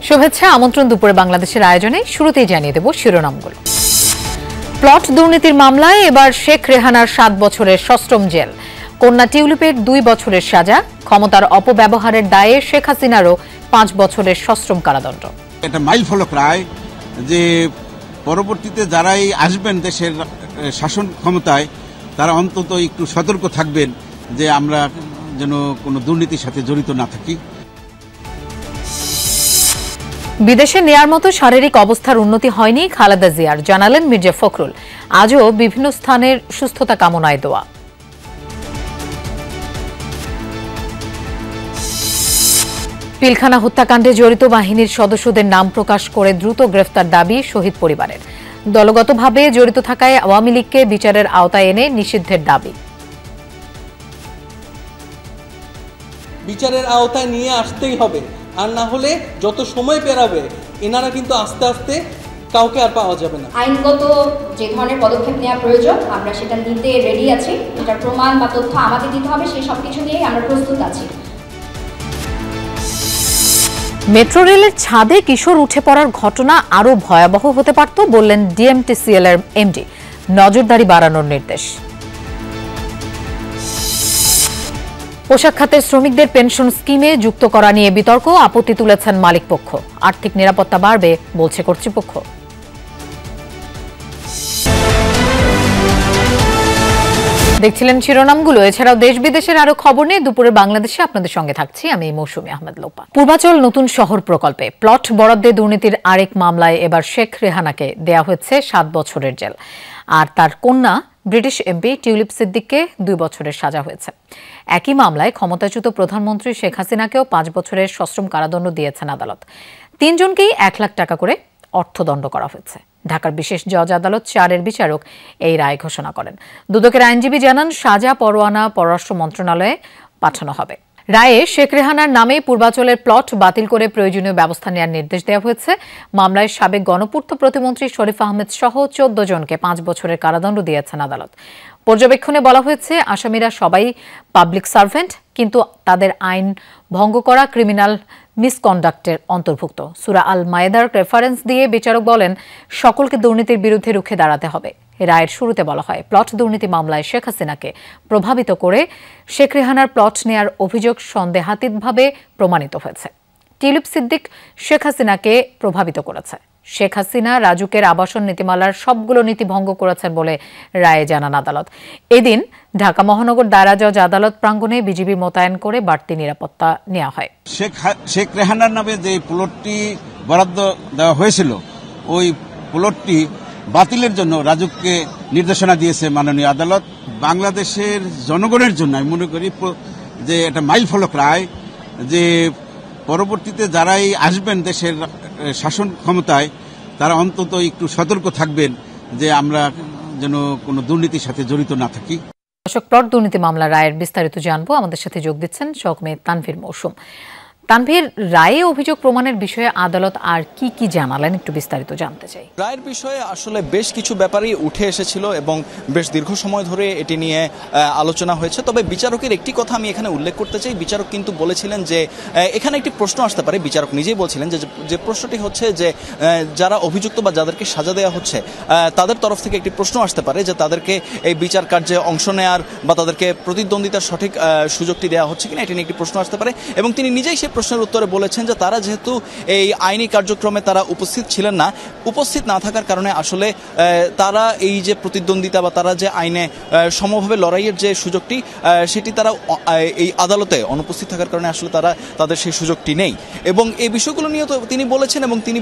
শুভেচ্ছা আমন্ত্রণ দুপুরে বাংলাদেশের আয়োজনে শুরুতেই জানিয়ে দেব শিরোনামগুলো। প্লট দুর্নীতির মামলায় এবার শেখ রেহানার 7 বছরের সশ্রম জেল, কন্যা টিউলিপের 2 বছরের সাজা, ক্ষমতার অপব্যবহারের দায়ে শেখ হাসিনারও 5 বছরের সশ্রম কারাদণ্ড। এটা মাইল ফলক রায় যে পরবর্তীতে যারাই আসবেন দেশের শাসন ক্ষমতায় তারা অন্তত একটু সতর্ক থাকবেন যে আমরা যেন কোনো দুর্নীতির সাথে জড়িত না থাকি। বিদেশে নেয়ার মতো শারীরিক অবস্থার উন্নতি হয়নি খালেদা জিয়ার, জানালেন মির্জা ফখরুল। আজও বিভিন্ন স্থানের সুস্থতা কামনায় দোয়া। পিলখানা হত্যাকাণ্ডে জড়িত বাহিনীর সদস্যদের নাম প্রকাশ করে দ্রুত গ্রেফতার দাবি শহীদ পরিবারের। দলগতভাবে জড়িত থাকায় আওয়ামী লীগকে বিচারের আওতায় এনে নিষিদ্ধের দাবি। বিচারের আওতায় নিয়ে আসতেই হবে, আর না হলে যত সময় পেরাবে এনারা কিন্তু আস্তে আস্তে কাউকে আর পাওয়া যাবে না। আইনগত যে ধরনের পদক্ষেপ নেওয়া প্রয়োজন আমরা সেটা নিতে রেডি আছি। এটার প্রমাণ বা তথ্য আমাদের দিতে হবে, সেই সব কিছু নিয়েই আমরা প্রস্তুত আছি। মেট্রো রেলের ছাদে কিশোর উঠে পড়ার ঘটনা আরও ভয়াবহ হতে পারত বললেন ডিএমটিসিএল এর এমডি। নজরদারি বাড়ানোর নির্দেশ। পোশাক খাতের শ্রমিকদের পেনশন স্কিমে যুক্ত করা নিয়ে বিতর্ক, আপত্তি তুলেছেন মালিকপক্ষ। আর্থিক নিরাপত্তা বাড়বে বলছে কর্তৃপক্ষ। দেখছিলেন শিরোনামগুলো। এছাড়াও দেশ বিদেশের আরো খবর নিয়ে দুপুরে বাংলাদেশে আপনাদের সঙ্গে থাকছি আমি মৌসুমী আহমেদ লোপা। পূর্বাচল নতুন শহর প্রকল্পে প্লট বরাদ্দে দুর্নীতির আরেক মামলায় এবার শেখ রেহানাকে দেয়া হয়েছে 7 বছরের জেল, আর তার কন্যা ব্রিটিশ এমপি টিউলিপ সিদ্দিককে 2 বছরের সাজা হয়েছে। একই মামলায় ক্ষমতাচ্যুত প্রধানমন্ত্রী শেখ হাসিনাকেও 5 বছরের সশ্রম কারাদণ্ড দিয়েছেন আদালত। 3 জনকেই 1 লাখ টাকা করে অর্থদণ্ড করা হয়েছে। ঢাকার বিশেষ জজ আদালত 4-এর বিচারক এই রায় ঘোষণা করেন। দুদকের আইনজীবী জানান, সাজা পরোয়ানা পররাষ্ট্র মন্ত্রণালয়ে পাঠানো হবে। রায়ে শেখ রেহানার নামে পূর্বাচলের প্লট বাতিল করে প্রয়োজনীয় ব্যবস্থা নেওয়ার নির্দেশ দেওয়া হয়েছে। মামলায় সাবেক গণপূর্ত প্রতিমন্ত্রী শরীফ আহমেদ সহ 14 জনকে 5 বছরের কারাদণ্ড দিয়েছেন আদালত। পর্যবেক্ষণে বলা হয়েছে, আসামিরা সবাই পাবলিক সার্ভেন্ট, কিন্তু তাদের আইন ভঙ্গ করা ক্রিমিনাল মিসকন্ডাক্টের অন্তর্ভুক্ত। সূরা আল মায়েদার রেফারেন্স দিয়ে বিচারক বলেন, সকলকে দুর্নীতির বিরুদ্ধে রুখে দাঁড়াতে হবে। রায়ের শুরুতে বলা হয়, প্লট দুর্নীতি মামলায় শেখ হাসিনাকে প্রভাবিত করে শেখ রেহানার প্লট নেয়ার অভিযোগ সন্দেহাতীতভাবে প্রমাণিত হয়েছে। টিউলিপ সিদ্দিক শেখ হাসিনাকে প্রভাবিত করেছে। শেখ হাসিনা রাজুকের আবাসন নীতিমালার সবগুলো নীতি ভঙ্গ করেছেন বলে রায়ে জানান আদালত। এদিন ঢাকা মহানগর দায়রা জজ আদালত প্রাঙ্গণে বিজিবি মোতায়েন করে বাড়তি নিরাপত্তা নেওয়া হয়। শেখ রেহানার নামে যে প্লটটি বরাদ্দ দেওয়া হয়েছিল, ওই প্লটটি বাতিলের জন্য রাজুককে নির্দেশনা দিয়েছে মাননীয় আদালত। বাংলাদেশের জনগণের জন্য আমি মনে করি যে এটা মাইল ফলক রায় যে পরবর্তীতে যারাই আসবেন দেশের শাসন ক্ষমতায় তারা অন্তত একটু সতর্ক থাকবেন যে আমরা যেন কোনো দুর্নীতির সাথে জড়িত না থাকি। দর্শক, প্লট দুর্নীতি মামলা রায়ের বিস্তারিত জানবো। আমাদের সাথে যোগ দিচ্ছেন সহকর্মী তানভীর মৌসুম। তানভীর, রায়ে অভিযোগ প্রমাণের বিষয়ে আদালত আর কি কি জানালেন, একটু বিস্তারিত জানতে চাই। রায়ের বিষয়ে আসলে বেশ কিছু ব্যাপারই উঠে এসেছিল এবং বেশ দীর্ঘ সময় ধরে এটি নিয়ে আলোচনা হয়েছে। তবে বিচারকের একটি কথা আমি এখানে উল্লেখ করতে চাই। বিচারক কিন্তু বলেছিলেন যে এখানে একটি প্রশ্ন আসতে পারে। বিচারক নিজেই বলছিলেন যে প্রশ্নটি হচ্ছে যে যারা অভিযুক্ত বা যাদেরকে সাজা দেওয়া হচ্ছে তাদের তরফ থেকে একটি প্রশ্ন আসতে পারে যে তাদেরকে এই বিচার কার্যে অংশ নেয়ার বা তাদেরকে প্রতিদ্বন্দ্বিতার সঠিক সুযোগটি দেওয়া হচ্ছে কিনা, এটি নিয়ে একটি প্রশ্ন আসতে পারে। এবং তিনি নিজেই সেই প্রশ্নের উত্তরে বলেছেন যে তারা যেহেতু এই আইনি কার্যক্রমে তারা উপস্থিত ছিলেন না, উপস্থিত না থাকার কারণে আসলে তারা এই যে প্রতিদ্বন্দ্বিতা বা তারা যে আইনে সমভাবে লড়াইয়ের যে সুযোগটি সেটি তারা এই আদালতে অনুপস্থিত থাকার কারণে আসলে তাদের সেই সুযোগটি নেই। এবং এই বিষয়গুলো নিয়ে তো তিনি বলেছেন এবং তিনি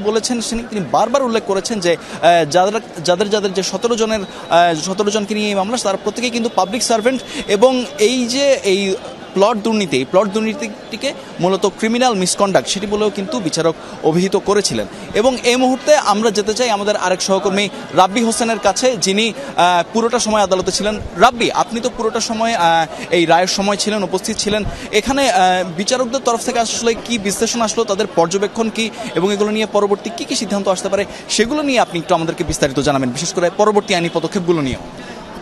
বারবার উল্লেখ করেছেন যে যাদের যে 17 জনকে নিয়ে এই মামলা, তারা প্রত্যেকেই কিন্তু পাবলিক সার্ভেন্ট এবং এই যে এই প্লট দুর্নীতিটিকে মূলত ক্রিমিনাল মিসকন্ডাক্ট সেটি বলেও কিন্তু বিচারক অভিহিত করেছিলেন। এবং এই মুহূর্তে আমরা যেতে চাই আমাদের আরেক সহকর্মী রাব্বি হোসেনের কাছে, যিনি পুরোটা সময় আদালতে ছিলেন। রাব্বি, আপনি তো পুরোটা সময় এই রায়ের সময় ছিলেন, উপস্থিত ছিলেন। এখানে বিচারকদের তরফ থেকে আসলে কি বিশ্লেষণ আসলো, তাদের পর্যবেক্ষণ কি এবং এগুলো নিয়ে পরবর্তী কি সিদ্ধান্ত আসতে পারে সেগুলো নিয়ে আপনি একটু আমাদেরকে বিস্তারিত জানাবেন, বিশেষ করে পরবর্তী আইনি পদক্ষেপগুলো নিয়েও।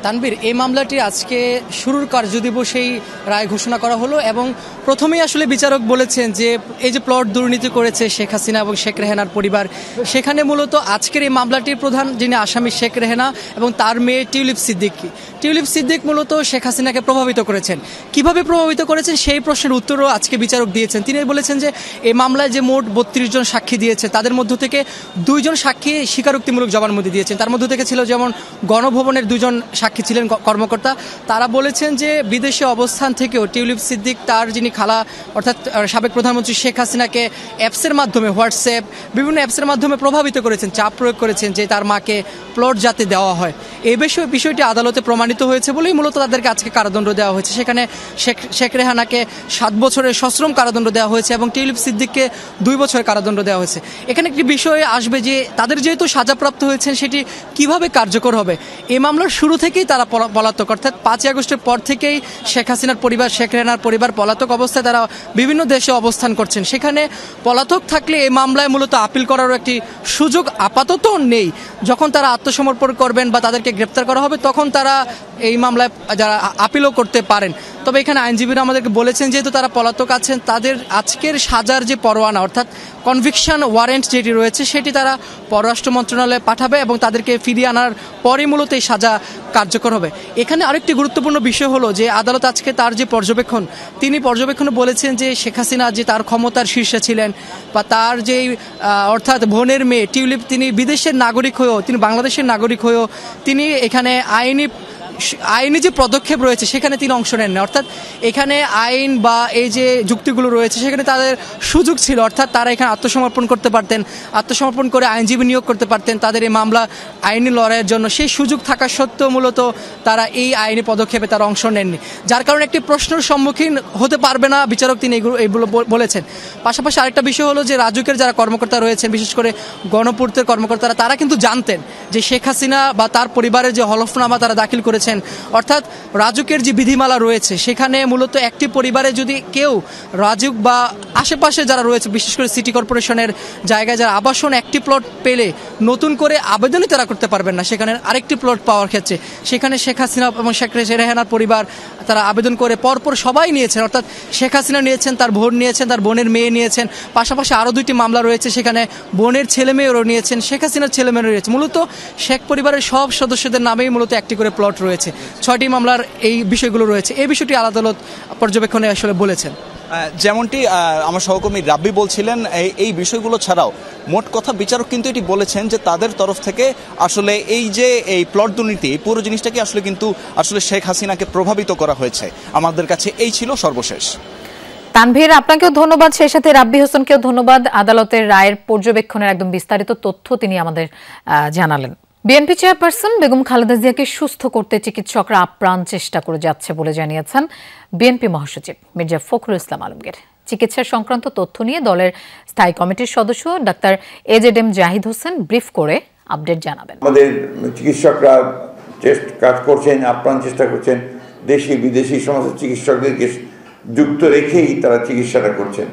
তানভীর, এই মামলাটি আজকে শুরুর কার্যদিবসেই রায় ঘোষণা করা হলো এবং প্রথমেই আসলে বিচারক বলেছেন যে এই যে প্লট দুর্নীতি করেছে শেখ হাসিনা এবং শেখ রেহানার পরিবার, সেখানে মূলত আজকের এই মামলাটির প্রধান যিনি আসামি শেখ রেহানা এবং তার মেয়ে টিউলিপ সিদ্দিক মূলত শেখ হাসিনাকে প্রভাবিত করেছেন। কিভাবে প্রভাবিত করেছেন সেই প্রশ্নের উত্তরও আজকে বিচারক দিয়েছেন। তিনি বলেছেন যে এই মামলায় যে মোট 32 জন সাক্ষী দিয়েছে তাদের মধ্য থেকে 2 জন সাক্ষী স্বীকারোক্তিমূলক জবানবন্দি দিয়েছেন। তার মধ্য থেকে ছিল যেমন গণভবনের 2 জন সাক্ষী ছিলেন কর্মকর্তা, তারা বলেছেন যে বিদেশে অবস্থান থেকেও টিউলিপ সিদ্দিক তার যিনি খালা অর্থাৎ সাবেক প্রধানমন্ত্রী শেখ হাসিনাকে অ্যাপসের মাধ্যমে, হোয়াটসঅ্যাপ বিভিন্ন অ্যাপসের মাধ্যমে প্রভাবিত করেছেন, চাপ প্রয়োগ করেছেন যে তার মাকে প্লট যাতে দেওয়া হয়। এই বিষয়টি আদালতে প্রমাণিত হয়েছে বলেই মূলত তাদেরকে আজকে কারাদণ্ড দেওয়া হয়েছে। সেখানে শেখ রেহানাকে 7 বছরের সশ্রম কারাদণ্ড দেওয়া হয়েছে এবং টিউলিপ সিদ্দিককে 2 বছরের কারাদণ্ড দেওয়া হয়েছে। এখানে একটি বিষয় আসবে যে তাদের যেহেতু সাজাপ্রাপ্ত হয়েছেন সেটি কিভাবে কার্যকর হবে। এই মামলার শুরু থেকেই তারা পলাতক, অর্থাৎ 5 আগস্টের পর থেকেই শেখ হাসিনার পরিবার, শেখ রেহানার পরিবার পলাতক অবস্থায় তারা বিভিন্ন দেশে অবস্থান করছেন। সেখানে পলাতক থাকলে এই মামলায় মূলত আপিল করারও একটি সুযোগ আপাতত নেই। যখন তারা আত্মসমর্পণ করবেন বা তাদেরকে গ্রেপ্তার করা হবে তখন তারা এই মামলায় যারা আপিলও করতে পারেন। তবে এখানে আইনজীবীরা আমাদেরকে বলেছেন যেহেতু তারা পলাতক আছেন, তাদের আজকের সাজার যে পরোয়ানা অর্থাৎ কনভিকশন ওয়ারেন্ট যেটি রয়েছে সেটি তারা পররাষ্ট্র মন্ত্রণালয়ে পাঠাবে এবং তাদেরকে ফিরিয়ে আনার পরই মূলত এই সাজা কার্যকর হবে। এখানে আরেকটি গুরুত্বপূর্ণ বিষয় হলো যে আদালত আজকে তার যে পর্যবেক্ষণ, তিনি পর্যবেক্ষণে বলেছেন যে শেখ হাসিনা যে তার ক্ষমতার শীর্ষে ছিলেন বা তার যে অর্থাৎ বোনের মেয়ে টিউলিপ, তিনি বিদেশের নাগরিক হয়েও, তিনি বাংলাদেশের নাগরিক হয়েও তিনি এখানে আইনি যে পদক্ষেপ রয়েছে সেখানে তিনি অংশ নেন না। অর্থাৎ এখানে আইন বা এই যে যুক্তিগুলো রয়েছে সেখানে তাদের সুযোগ ছিল, অর্থাৎ তারা এখানে আত্মসমর্পণ করতে পারতেন, আত্মসমর্পণ করে আইনজীবী নিয়োগ করতে পারতেন তাদের এই মামলা আইনি লড়াইয়ের জন্য। সেই সুযোগ থাকা সত্ত্বেও মূলত তারা এই আইনি পদক্ষেপে তারা অংশ নেননি, যার কারণে একটি প্রশ্নের সম্মুখীন হতে পারবে না বিচারক, তিনি এইগুলো বলেছেন। পাশাপাশি আরেকটা বিষয় হলো যে রাজুকের যারা কর্মকর্তা রয়েছেন, বিশেষ করে গণপূর্তের কর্মকর্তারা, তারা কিন্তু জানতেন যে শেখ হাসিনা বা তার পরিবারের যে হলফনামা তারা দাখিল করেছেন, অর্থাৎ রাজুকের যে বিধিমালা রয়েছে সেখানে মূলত একটি পরিবারে যদি কেউ রাজুক বা আশেপাশে যারা রয়েছে, বিশেষ করে সিটি কর্পোরেশনের জায়গায় যারা আবাসন একটি প্লট পেলে নতুন করে আবেদনই তারা করতে পারবেন না সেখানে আরেকটি প্লট পাওয়ার ক্ষেত্রে। সেখানে শেখ হাসিনা এবং শেখ রেহানার পরিবার তারা আবেদন করে পরপর সবাই নিয়েছেন, অর্থাৎ শেখ হাসিনা নিয়েছেন, তার বোন নিয়েছেন, তার বোনের মেয়ে নিয়েছেন, পাশাপাশি আরও 2টি মামলা রয়েছে সেখানে বোনের ছেলে মেয়েরও নিয়েছেন, শেখ হাসিনার ছেলে মেয়েরও রয়েছে। মূলত শেখ পরিবারের সব সদস্যদের নামেই মূলত একটি করে প্লট রয়েছে। 6টি মামলার এই বিষয়গুলো রয়েছে। এই বিষয়টি আদালত পর্যবেক্ষণে আসলে বলেছেন। যেমনটি আমার সহকর্মী রাব্বি বলছিলেন, এই বিষয়গুলো ছাড়াও মোট কথা বিচারক কিন্তু এটি বলেছেন যে তাদের তরফ থেকে আসলে এই যে এই প্লট দুর্নীতি, এই পুরো জিনিসটাকে আসলে শেখ হাসিনাকে প্রভাবিত করা হয়েছে। আমাদের কাছে এই ছিল সর্বশেষ। তানভীর, আপনাকেও ধন্যবাদ, সেই সাথে রাব্বি হোসেনকেও ধন্যবাদ। আদালতের রায়ের পর্যবেক্ষণের একদম বিস্তারিত তথ্য তিনি আমাদের জানালেন। বিএনপি চেয়ারপারসন বেগম খালেদা জিয়াকে সুস্থ করতে চিকিৎসকরা আপ্রাণ চেষ্টা করে যাচ্ছে বলে জানিয়েছেন বিএনপি মহাসচিব মির্জা ফখরুল ইসলাম আলমগীর। চিকিৎসা সংক্রান্ত তথ্য নিয়ে দলের স্থায়ী কমিটির সদস্য doctor AZM Zahid Hossain brief করে আপডেট জানাবেন। আমাদের চিকিৎসকরা কাজ করছেন, আপ্রাণ চেষ্টা করছেন, দেশি বিদেশি সমস্ত চিকিৎসকদেরকে যুক্ত রেখেই তারা চিকিৎসাটা করছেন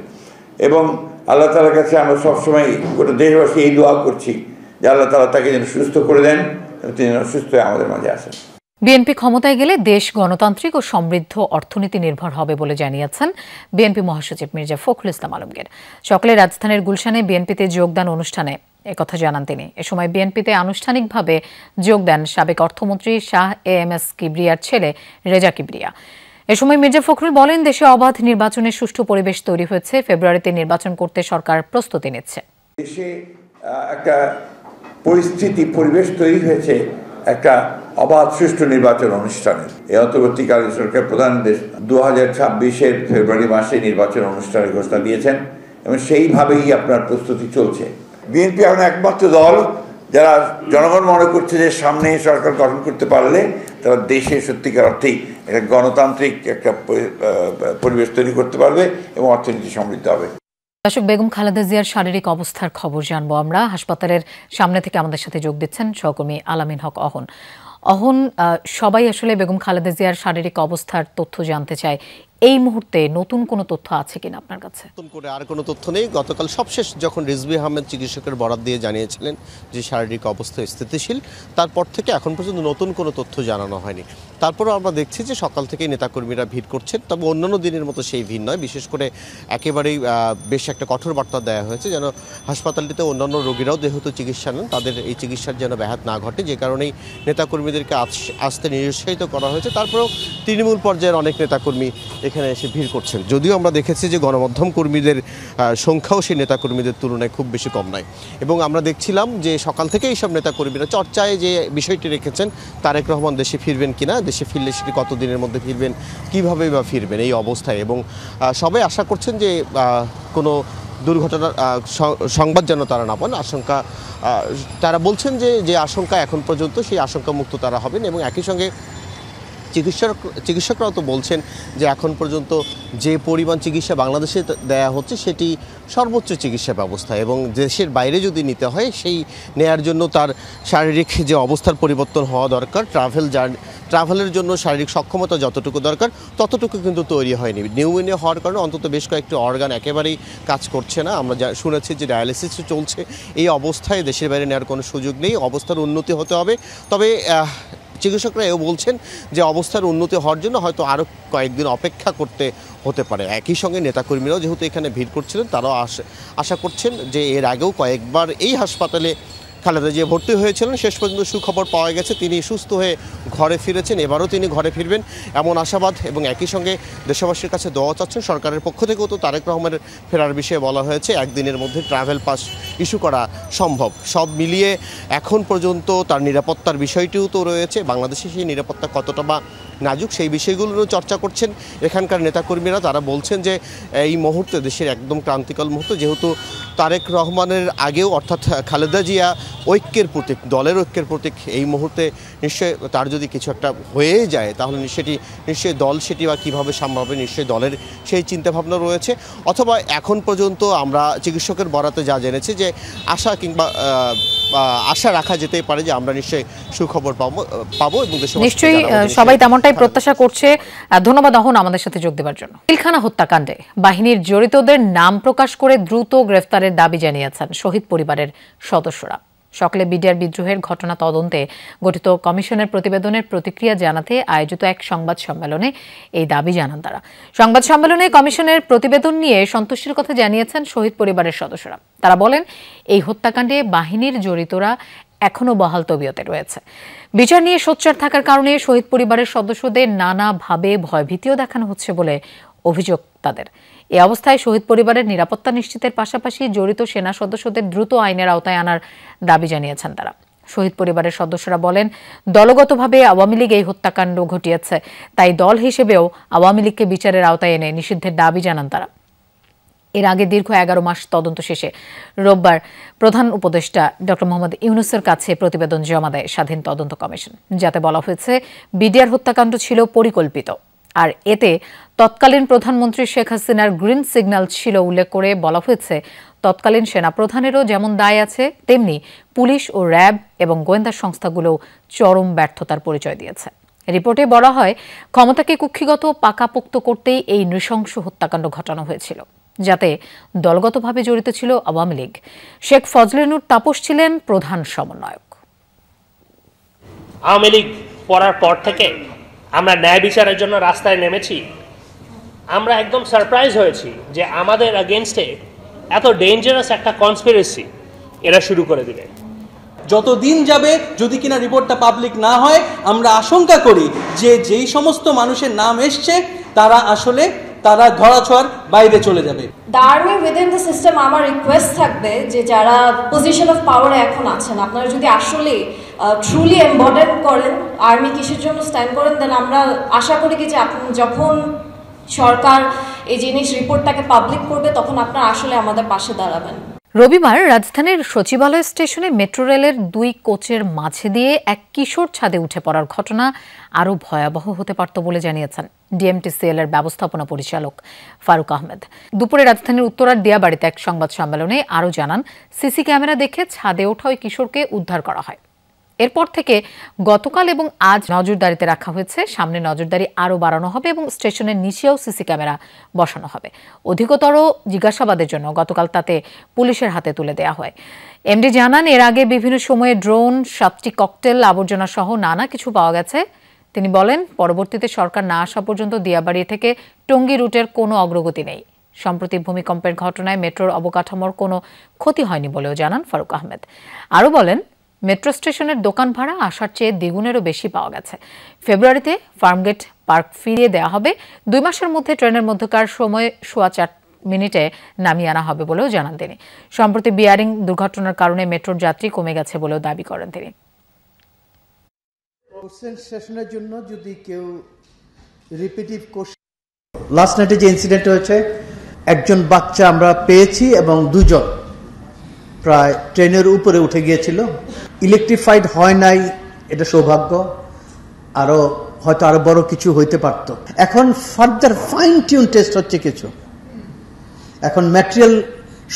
এবং আল্লাহ তাআলার কাছে আমরা সবসময় গোটা দেশবাসী এই দোয়া করছি যে আল্লাহ তাআলা তাকে যেন সুস্থ করে দেন, তিনি সুস্থ হয়ে আমাদের মাঝে আসেন। বিএনপি ক্ষমতায় গেলে দেশ গণতান্ত্রিক ও সমৃদ্ধ অর্থনীতি নির্ভর হবে বলে জানিয়েছেন বিএনপি মহাসচিব মির্জা ফখরুল ইসলাম আলমগীর। সকালে রাজধানীর গুলশানে বিএনপিতে যোগদান অনুষ্ঠানে একথা জানান তিনি। এ সময় বিএনপিতে আনুষ্ঠানিকভাবে যোগ দেন সাবেক অর্থমন্ত্রী শাহ এএমএস কিবরিয়ার ছেলে রেজা কিবরিয়া। এ সময় মির্জা ফখরুল বলেন, দেশে অবাধ নির্বাচনের সুষ্ঠু পরিবেশ তৈরি হয়েছে, ফেব্রুয়ারিতে নির্বাচন করতে সরকার প্রস্তুতি নিচ্ছে। দেশে একটা পরিবেশ তৈরি হয়েছে একটা অবাধ সুষ্ঠু নির্বাচন অনুষ্ঠানের। এই অন্তর্বর্তীকালীন সরকার প্রধান 2026-এর ফেব্রুয়ারি মাসে নির্বাচন অনুষ্ঠানের ঘোষণা দিয়েছেন এবং সেইভাবেই আপনার প্রস্তুতি চলছে। বিএনপি এখন একমাত্র দল যারা জনগণ মনে করছে যে সামনে সরকার গঠন করতে পারলে তারা দেশে সত্যিকার অর্থেই একটা গণতান্ত্রিক একটা পরিবেশ তৈরি করতে পারবে এবং অর্থনীতি সমৃদ্ধ হবে। দর্শক, বেগম খালেদা জিয়ার শারীরিক অবস্থার খবর জানবো আমরা। হাসপাতালের সামনে থেকে আমাদের সাথে যোগ দিচ্ছেন সহকর্মী আলামিন হক অহন। সবাই আসলে বেগম খালেদা জিয়ার শারীরিক অবস্থার তথ্য জানতে চায়। এই মুহূর্তে নতুন কোনো তথ্য আছে কিনা আপনার কাছে? নতুন করে আর কোনো তথ্য নেই। গতকাল সবশেষ যখন রিজভী আহমেদ চিকিৎসকের বরাত দিয়ে জানিয়েছিলেন যে শারীরিক অবস্থা স্থিতিশীল, তারপর থেকে এখন পর্যন্ত নতুন কোনো তথ্য জানানো হয়নি। তারপরও আমরা দেখছি যে সকাল থেকেই নেতাকর্মীরা ভিড় করছেন, তবে অন্যান্য দিনের মতো সেই ভিড় নয়। বিশেষ করে একেবারেই বেশ একটা কঠোর বার্তা দেওয়া হয়েছে যেন হাসপাতালটিতে অন্যান্য রোগীরাও যেহেতু চিকিৎসা নেন তাদের এই চিকিৎসার যেন ব্যাঘাত না ঘটে, যে কারণেই নেতাকর্মীদেরকে আসতে নিরুৎসাহিত করা হয়েছে। তারপরেও তৃণমূল পর্যায়ের অনেক নেতাকর্মী এখানে এসে ভিড় করছেন। যদিও আমরা দেখেছি যে গণমাধ্যম কর্মীদের সংখ্যাও সেই নেতাকর্মীদের তুলনায় খুব বেশি কম নয়, এবং আমরা দেখছিলাম যে সকাল থেকে এইসব নেতাকর্মীরা চর্চায় যে বিষয়টি রেখেছেন তারেক রহমান দেশে ফিরবেন কিনা, দেশে ফিরলে সেটি কতদিনের মধ্যে ফিরবেন, কীভাবে বা ফিরবেন এই অবস্থায়, এবং সবাই আশা করছেন যে কোনো দুর্ঘটনার সংবাদ যেন তারা না পান। আশঙ্কা তারা বলছেন যে আশঙ্কা এখন পর্যন্ত সেই আশঙ্কা মুক্ত তারা হবেন, এবং একই সঙ্গে চিকিৎসকরাও তো বলছেন যে এখন পর্যন্ত যে পরিমাণ চিকিৎসা বাংলাদেশে দেয়া হচ্ছে সেটি সর্বোচ্চ চিকিৎসা ব্যবস্থা, এবং দেশের বাইরে যদি নিতে হয় সেই নেয়ার জন্য তার শারীরিক যে অবস্থার পরিবর্তন হওয়া দরকার, ট্রাভেলের জন্য শারীরিক সক্ষমতা যতটুকু দরকার ততটুকু কিন্তু তৈরি হয়নি। নিউমোনিয়া হওয়ার কারণে অন্তত বেশ কয়েকটি অর্গান একেবারেই কাজ করছে না। আমরা শুনেছি যে ডায়ালিসিস চলছে। এই অবস্থায় দেশের বাইরে নেওয়ার কোনো সুযোগ নেই, অবস্থার উন্নতি হতে হবে। তবে চিকিৎসকরা এও বলছেন যে অবস্থার উন্নতি হওয়ার জন্য হয়তো আরও কয়েকদিন অপেক্ষা করতে হতে পারে। একই সঙ্গে নেতাকর্মীরাও যেহেতু এখানে ভিড় করছিলেন তারাও আশা করছেন যে এর আগেও কয়েকবার এই হাসপাতালে খালেদা জিয়া ভর্তি হয়েছিলেন, শেষ পর্যন্ত সুখবর পাওয়া গেছে তিনি সুস্থ হয়ে ঘরে ফিরেছেন। এবারও তিনি ঘরে ফিরবেন এমন আশাবাদ, এবং একই সঙ্গে দেশবাসীর কাছে দোয়া চাচ্ছেন। সরকারের পক্ষ থেকেও তো তারেক রহমানের ফেরার বিষয়ে বলা হয়েছে একদিনের মধ্যে ট্রাভেল পাস ইস্যু করা সম্ভব। সব মিলিয়ে এখন পর্যন্ত তার নিরাপত্তার বিষয়টিও তো রয়েছে। বাংলাদেশে সেই নিরাপত্তা কতটা বা নাজুক সেই বিষয়গুলোরও চর্চা করছেন এখানকার নেতাকর্মীরা। তারা বলছেন যে এই মুহূর্তে দেশের একদম ক্রান্তিকাল মুহূর্ত, যেহেতু তারেক রহমানের আগেও অর্থাৎ খালেদা জিয়া ঐক্যের প্রতীক, দলের ঐক্যের প্রতীক, এই মুহূর্তে নিশ্চয়ই তার যদি কিছু একটা হয়ে যায় তাহলে নিশ্চয়ই দল সেটি বা কীভাবে সামলাবে, নিশ্চয়ই দলের সেই চিন্তাভাবনা রয়েছে। অথবা এখন পর্যন্ত আমরা চিকিৎসকের বরাতে যা জেনেছি যে আশা রাখা যেতেই পারে যে আমরা নিশ্চয়ই সুখবর পাবো এবং নিশ্চয়ই সবাই তেমনটাই প্রত্যাশা করছে। ধন্যবাদ অহন আমাদের সাথে যোগ দেওয়ার জন্য। পিলখানা হত্যাকাণ্ডে বাহিনীর জড়িতদের নাম প্রকাশ করে দ্রুত গ্রেফতারের দাবি জানিয়েছেন শহীদ পরিবারের সদস্যরা। সকালে বিডিআর বিদ্রোহের ঘটনা তদন্তে গঠিত কমিশনের প্রতিবেদনের প্রতিক্রিয়া জানাতে আয়োজিত এক সংবাদ সম্মেলনে এই দাবি জানান তারা। সংবাদ সম্মেলনে কমিশনের প্রতিবেদন নিয়ে সন্তুষ্টির কথা জানিয়েছেন শহীদ পরিবারের সদস্যরা। তারা বলেন এই হত্যাকাণ্ডে বাহিনীর জড়িতরা এখনো বহাল তবিয়তে রয়েছে। বিচার নিয়ে সোচ্চার থাকার কারণে শহীদ পরিবারের সদস্যদের নানাভাবে ভয়ভীতিও দেখানো হচ্ছে বলে অভিযোগ তাদের। এ অবস্থায় শহীদ পরিবারের নিরাপত্তা নিশ্চিতের পাশাপাশি জড়িত সেনা সদস্যদের দ্রুত আইনের আওতায় আনার দাবি জানিয়েছেন তারা। শহীদ পরিবারের সদস্যরা বলেন দলগতভাবে আওয়ামী লীগ এই হত্যাকাণ্ড ঘটিয়েছে, তাই দল হিসেবেও আওয়ামী লীগকে বিচারের আওতায় এনে নিষিদ্ধের দাবি জানান তারা। এর আগে দীর্ঘ 11 মাস তদন্ত শেষে রোববার প্রধান উপদেষ্টা ডক্টর মোহাম্মদ ইউনূসের কাছে প্রতিবেদন জমা দেয় স্বাধীন তদন্ত কমিশন, যাতে বলা হয়েছে বিডিআর হত্যাকাণ্ড ছিল পরিকল্পিত। আর এতে তৎকালীন প্রধানমন্ত্রী শেখ হাসিনার গ্রিন সিগন্যাল ছিল উল্লেখ করে বলা হয়েছে তৎকালীন সেনাপ্রধানেরও যেমন দায় আছে তেমনি পুলিশ ও র্যাব এবং গোয়েন্দা সংস্থাগুলোও চরম ব্যর্থতার পরিচয় দিয়েছে। রিপোর্টে বলা হয় ক্ষমতাকে কুক্ষিগত পাকাপোক্ত করতেই এই নৃশংস হত্যাকাণ্ড ঘটানো হয়েছিল, যাতে দলগতভাবে জড়িত ছিল আওয়ামী লীগ। শেখ ফজলে নূর তাপস ছিলেন প্রধান সমন্বয়ক। আওয়ামী লীগ পড়ার পর থেকে আমরা ন্যায় বিচারের জন্য রাস্তায় নেমেছি। আমরা একদম সারপ্রাইজ হয়েছি যে আমাদের এগেইনস্টে এত ডেঞ্জারাস একটা কনস্পিরেসি এরা শুরু করে দিবে। যত দিন যাবে যদি কিনা রিপোর্টটা পাবলিক না হয়, আমরা আশঙ্কা করি যে যেই সমস্ত মানুষের নাম এসছে তারা ধরাছোঁয়ার বাইরে চলে যাবে। The army within the system, আমার রিকোয়েস্ট থাকবে যে যারা পজিশন অফ পাওয়ারে এখন আছেন, আপনারা যদি আসলে ট্রুলি এমবডেড করেন আর্মি কিসের জন্য স্ট্যান্ড করেন, দেন আমরা আশা করি কি যে আপনি যখন সরকার এই জিনিস রিপোর্টটাকে পাবলিক করবে তখন আপনারা আসলে আমাদের পাশে দাঁড়াবেন। রবিবার রাজধানীর সচিবালয় স্টেশনে মেট্রো রেলের 2 কোচের মাঝে দিয়ে এক কিশোর ছাদে উঠে পড়ার ঘটনা আরও ভয়াবহ হতে পারত বলে জানিয়েছেন ডিএমটিসিএল এর ব্যবস্থাপনা পরিচালক ফারুক আহমেদ। দুপুরে রাজধানীর উত্তরার দিয়াবাড়িতে এক সংবাদ সম্মেলনে আরও জানান সিসি ক্যামেরা দেখে ছাদে ওঠা ওই কিশোরকে উদ্ধার করা হয়। এরপর থেকে গতকাল এবং আজ নজরদারিতে রাখা হয়েছে। সামনে নজরদারি আরও বাড়ানো হবে এবং স্টেশনের নিচেও সিসি ক্যামেরা বসানো হবে। অধিকতর জিজ্ঞাসাবাদের জন্য গতকাল তাতে পুলিশের হাতে তুলে দেওয়া হয়। এমডি জানান, এর আগে বিভিন্ন সময়ে ড্রোন, 7টি ককটেল, আবর্জনা সহ নানা কিছু পাওয়া গেছে। তিনি বলেন, পরবর্তীতে সরকার না আসা পর্যন্ত দিয়াবাড়ি থেকে টঙ্গী রুটের কোনো অগ্রগতি নেই। সম্প্রতি ভূমিকম্পের ঘটনায় মেট্রোর অবকাঠামোর কোনো ক্ষতি হয়নি বলেও জানান ফারুক আহমেদ। আরও বলেন, মেট্রো স্টেশনের দোকান ভাড়া আসার চেয়ে দ্বিগুণেরও বেশি পাওয়া গেছে। ফেব্রুয়ারিতে ফার্মগেট পার্ক ফিরিয়ে দেওয়া হবে। 2 মাসের মধ্যে ট্রেনের মধ্যকার সময় 4:15 মিনিটে নামিয়ে আনা হবে বলেও জানান তিনি। সম্প্রতি বিয়ারিং দুর্ঘটনার কারণে মেট্রোর যাত্রী কমে গেছে বলেও দাবি করেন তিনি। স্টেশনের জন্য যদি কেউ রিপিটিভ লাস্ট নাইটে যে ইনসিডেন্ট হয়েছে, একজন বাচ্চা আমরা পেয়েছি এবং 2 জন প্রায় ট্রেনের উপরে উঠে গিয়েছিল। ইলেকট্রিফাইড হয় নাই, এটা সৌভাগ্য। হয়তো আরো বড় কিছু হইতে পারত। এখন ফার্দার ফাইন টিউন টেস্ট হচ্ছে কিছু। এখন ম্যাটেরিয়াল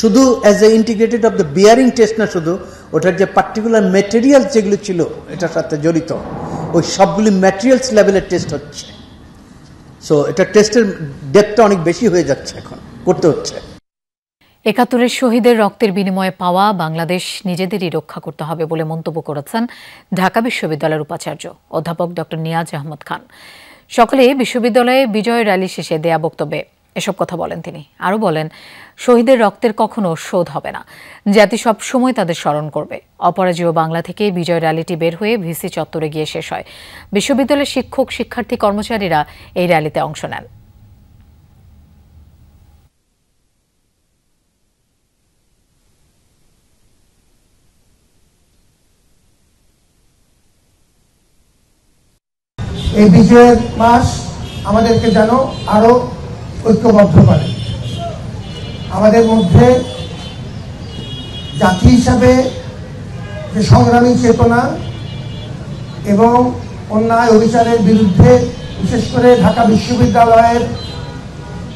শুধু as a integrated of the bearing test না, শুধু ওটার যে পার্টিকুলার ম্যাটেরিয়াল যেগুলো ছিল এটার সাথে জড়িত, ওই সবগুলি ম্যাটেরিয়ালস লেভেলের টেস্ট হচ্ছে। সো এটা টেস্টের ডেপথটা অনেক বেশি হয়ে যাচ্ছে, এখন করতে হচ্ছে। ৭১-এর শহীদের রক্তের বিনিময়ে পাওয়া বাংলাদেশ নিজেদেরই রক্ষা করতে হবে বলে মন্তব্য করেছেন ঢাকা বিশ্ববিদ্যালয়ের উপাচার্য অধ্যাপক ডক্টর নিয়াজ আহমদ খান। সকালে বিশ্ববিদ্যালয়ে বিজয় র্যালি শেষে দেয়া বক্তব্যে এসব কথা বলেন তিনি। আরও বলেন, শহীদের রক্তের কখনো শোধ হবে না, জাতি সব সময় তাদের স্মরণ করবে। অপরাজেয় বাংলা থেকে বিজয় র্যালিটি বের হয়ে ভিসি চত্বরে গিয়ে শেষ হয়। বিশ্ববিদ্যালয়ের শিক্ষক, শিক্ষার্থী, কর্মচারীরা এই র্যালিতে অংশ নেন। এই বিজয়ের মাস আমাদেরকে যেন আরো ঐক্যবদ্ধ করে। আমাদের মধ্যে জাতি হিসাবে যে সংগ্রামী চেতনা এবং অন্যায় অবিচারের বিরুদ্ধে বিশেষ করে ঢাকা বিশ্ববিদ্যালয়ের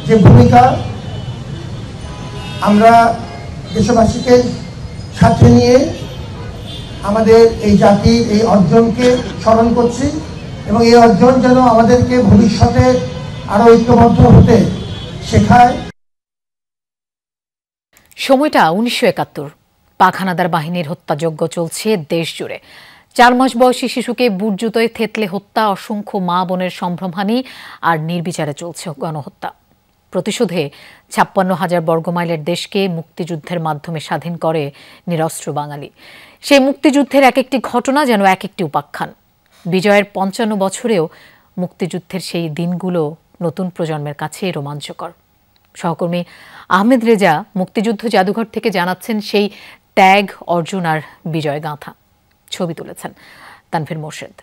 যে ভূমিকা, আমরা দেশবাসীকে সাথে নিয়ে আমাদের এই জাতির এই অর্জনকে স্মরণ করছি এবং এই অর্জন যেন আমাদেরকে ভবিষ্যতে আরো ঐক্যবদ্ধ হতে শেখায়। সময়টা 1971। পাক হানাদার বাহিনীর হত্যাযজ্ঞ চলছে দেশ জুড়ে। 4 মাস বয়সী শিশুকে বুট জুতোয় থেতলে হত্যা, অসংখ্য মা বোনের সম্ভ্রমহানি আর নির্বিচারে চলছে গণহত্যা। প্রতিশোধে 56,000 বর্গমাইলের দেশকে মুক্তিযুদ্ধের মাধ্যমে স্বাধীন করে নিরস্ত্র বাঙালি। সেই মুক্তিযুদ্ধের এক একটি ঘটনা যেন এক একটি উপাখ্যান। বিজয়ের 55 বছরেও মুক্তিযুদ্ধের সেই দিনগুলো নতুন প্রজন্মের কাছে রোমাঞ্চকর। সহকর্মী আহমেদ রেজা মুক্তিযুদ্ধ জাদুঘর থেকে জানাচ্ছেন সেই ত্যাগ, অর্জন আর বিজয় গাঁথা। ছবি তুলেছেন Tanvir Morshed.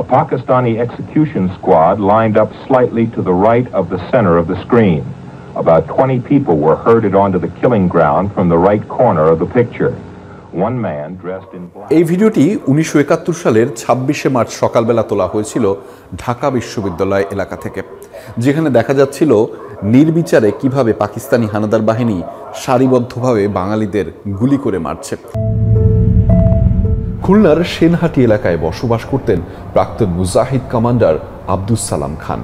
A Pakistani execution squad lined up slightly to the right of the center of the screen. About 20 people were herded onto the killing ground from the right corner of the picture. One man dressed in black. এই ভিডিওটি 1971 সালের 26শে March সকালবেলা তোলা হয়েছিল ঢাকা বিশ্ববিদ্যালয় এলাকা থেকে, যেখানে দেখা যাচ্ছিল নির্বিচারে কিভাবে পাকিস্তানি হানাদার বাহিনী সারিবদ্ধভাবে বাঙালিদের গুলি করে মারছে। খুলনার সেনহাটি এলাকায় বসবাস করতেন প্রাক্তন মুজাহিদ কমান্ডার আব্দুস সালাম খান,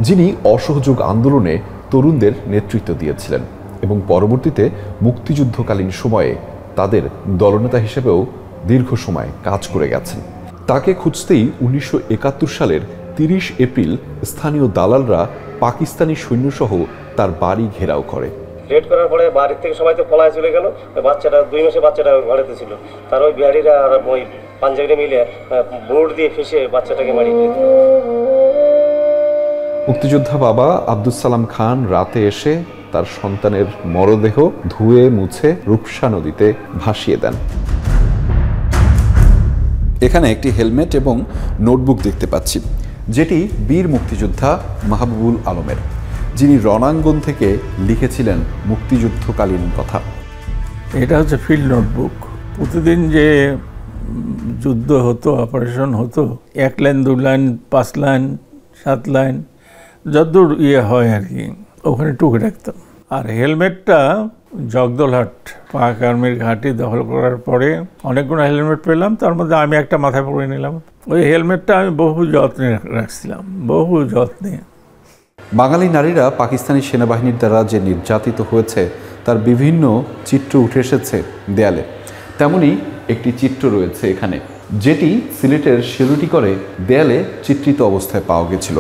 যিনি অসহযোগ আন্দোলনে তরুণদের নেতৃত্ব দিয়েছিলেন এবং পরবর্তীতে মুক্তিযুদ্ধকালীন সময়ে তাদের দলনেতা হিসেবেও দীর্ঘ সময় কাজ করে গেছেন। তাকে খুঁজতেই 1971 সালের 30 এপ্রিল স্থানীয় দালালরা পাকিস্তানি সৈন্যসহ তার বাড়ি ঘেরাও করে। রেড করার পরে বাড়ির থেকে সবাই তো পলায় চলে গেল। বাচ্চাটা 2 মাসে বাচ্চাটা ঘরেতে ছিল। তার ওই বিহারিরা আর ওই পাঞ্জাবিরা মিলে বোর্ড দিয়ে ফেসে বাচ্চাটাকে মারিয়ে দিল। মুক্তিযোদ্ধা বাবা আব্দুস সালাম খান রাতে এসে তার সন্তানের মরদেহ ধুয়ে মুছে রূপসা নদীতে ভাসিয়ে দেন। এখানে একটি হেলমেট এবং নোটবুক দেখতে পাচ্ছি, যেটি বীর মুক্তিযোদ্ধা মাহবুবুল আলমের, যিনি রণাঙ্গন থেকে লিখেছিলেন মুক্তিযুদ্ধকালীন কথা। এটা হচ্ছে ফিল্ড নোটবুক। প্রতিদিন যে যুদ্ধ হতো, অপারেশন হতো, 1 লাইন 2 লাইন 5 লাইন 7 লাইন যতদূর হয় আর কি, ওখানে টুকে রাখতাম। আর হেলমেটটা জগদলহাট পাক আর্মির ঘাঁটি দখল করার পরে অনেকগুলো হেলমেট পেলাম, তার মধ্যে আমি একটা মাথায় পরে নিলাম। ওই হেলমেটটা আমি বহু যত্নে রাখছিলাম, বহু যত্নে। বাঙালি নারীরা পাকিস্তানি সেনাবাহিনীর দ্বারা যে নির্যাতিত হয়েছে তার বিভিন্ন চিত্র উঠে এসেছে দেয়ালে। তেমনি একটি চিত্র রয়েছে এখানে, যেটি সিলেটের শেলুটিকরে দেয়ালে চিত্রিত অবস্থায় পাওয়া গেছিল।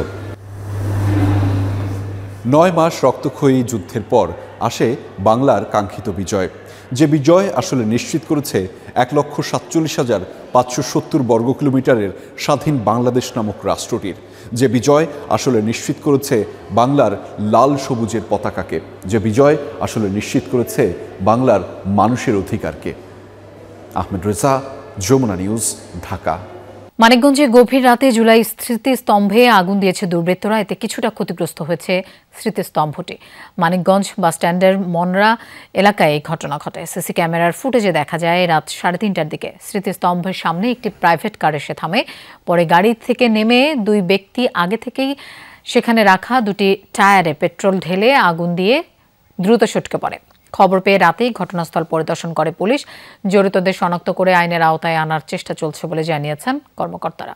9 মাস রক্তক্ষয়ী যুদ্ধের পর আসে বাংলার কাঙ্ক্ষিত বিজয়, যে বিজয় আসলে নিশ্চিত করেছে 1,47,570 বর্গ কিলোমিটারের স্বাধীন বাংলাদেশ নামক রাষ্ট্রটির, যে বিজয় আসলে নিশ্চিত করেছে বাংলার লাল সবুজের পতাকাকে, যে বিজয় আসলে নিশ্চিত করেছে বাংলার মানুষের অধিকারকে। আহমেদ রেজা, যমুনা নিউজ, ঢাকা। মানিকগঞ্জে গভীর রাতে জুলাই স্মৃতিস্তম্ভে আগুন দিয়েছে দুর্বৃত্তরা, এতে কিছুটা ক্ষতিগ্রস্ত হয়েছে স্মৃতিস্তম্ভটি। মানিকগঞ্জ বাসস্ট্যান্ডের মনরা এলাকায় এই ঘটনা ঘটে। সিসি ক্যামেরার ফুটেজে দেখা যায় রাত 3:30টার দিকে স্মৃতিস্তম্ভের সামনে একটি প্রাইভেট কার এসে থামে। পরে গাড়ি থেকে নেমে 2 ব্যক্তি আগে থেকেই সেখানে রাখা 2টি টায়ারে পেট্রোল ঢেলে আগুন দিয়ে দ্রুত সটকে পড়ে। খবর পেয়ে রাতেই ঘটনাস্থল পরিদর্শন করে পুলিশ। জড়িতদের শনাক্ত করে আইনের আওতায় আনার চেষ্টা চলছে বলে জানিয়েছেন কর্মকর্তারা।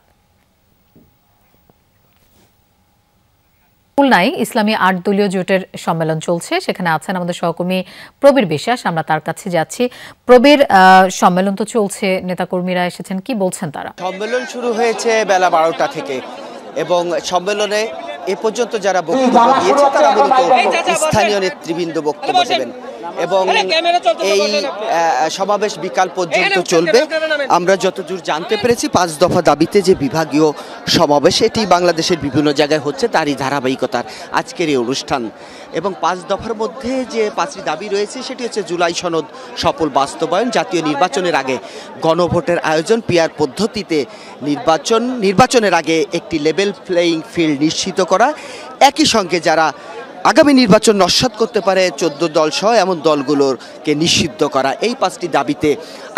খুলনায় ইসলামী 8 দলীয় জোটের সম্মেলন চলছে, সেখানে আছেন আমাদের সহকর্মী প্রবীর বিশ্বাস। আমরা তার কাছে যাচ্ছি। প্রবীর, সম্মেলন তো চলছে, নেতাকর্মীরা এসেছেন, কি বলছেন তারা? সম্মেলন শুরু হয়েছে বেলা 12টা থেকে এবং সম্মেলনে এ পর্যন্ত যারা বক্তব্য দিয়েছে তারা মূলত স্থানীয় নেতৃবৃন্দ বক্তব্য দেবেন এবং এই সমাবেশ বিকাল পর্যন্ত চলবে। আমরা যতদূর জানতে পেরেছি 5 দফা দাবিতে যে বিভাগীয় সমাবেশ, এটি বাংলাদেশের বিভিন্ন জায়গায় হচ্ছে, তারই ধারাবাহিকতার আজকের এই অনুষ্ঠান। এবং 5 দফার মধ্যে যে 5টি দাবি রয়েছে সেটি হচ্ছে জুলাই সনদ সফল বাস্তবায়ন, জাতীয় নির্বাচনের আগে গণভোটের আয়োজন, পিআর পদ্ধতিতে নির্বাচনের আগে একটি লেভেল প্লেয়িং ফিল্ড নিশ্চিত করা, একই সঙ্গে যারা আগামী নির্বাচন নস্যাৎ করতে পারে 14 দল সহ এমন দলগুলোকে নিষিদ্ধ করা। এই 5টি দাবিতে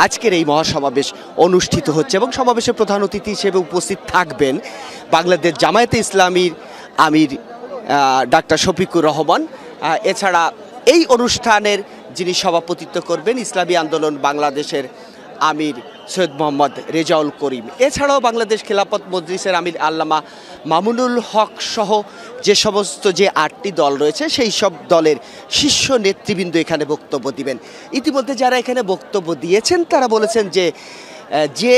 আজকের এই মহাসমাবেশ অনুষ্ঠিত হচ্ছে এবং সমাবেশে প্রধান অতিথি হিসেবে উপস্থিত থাকবেন বাংলাদেশ জামায়াতে ইসলামীর আমির ডাক্তার শফিকুর রহমান। এছাড়া এই অনুষ্ঠানের যিনি সভাপতিত্ব করবেন ইসলামী আন্দোলন বাংলাদেশের আমির সৈয়দ মোহাম্মদ রেজাউল করিম। এছাড়াও বাংলাদেশ খেলাফত মজলিসের আমির আল্লামা মামুনুল হক সহ যে সমস্ত যে 8টি দল রয়েছে সেই সব দলের শীর্ষ নেতৃবৃন্দ এখানে বক্তব্য দিবেন। ইতিমধ্যে যারা এখানে বক্তব্য দিয়েছেন তারা বলেছেন যে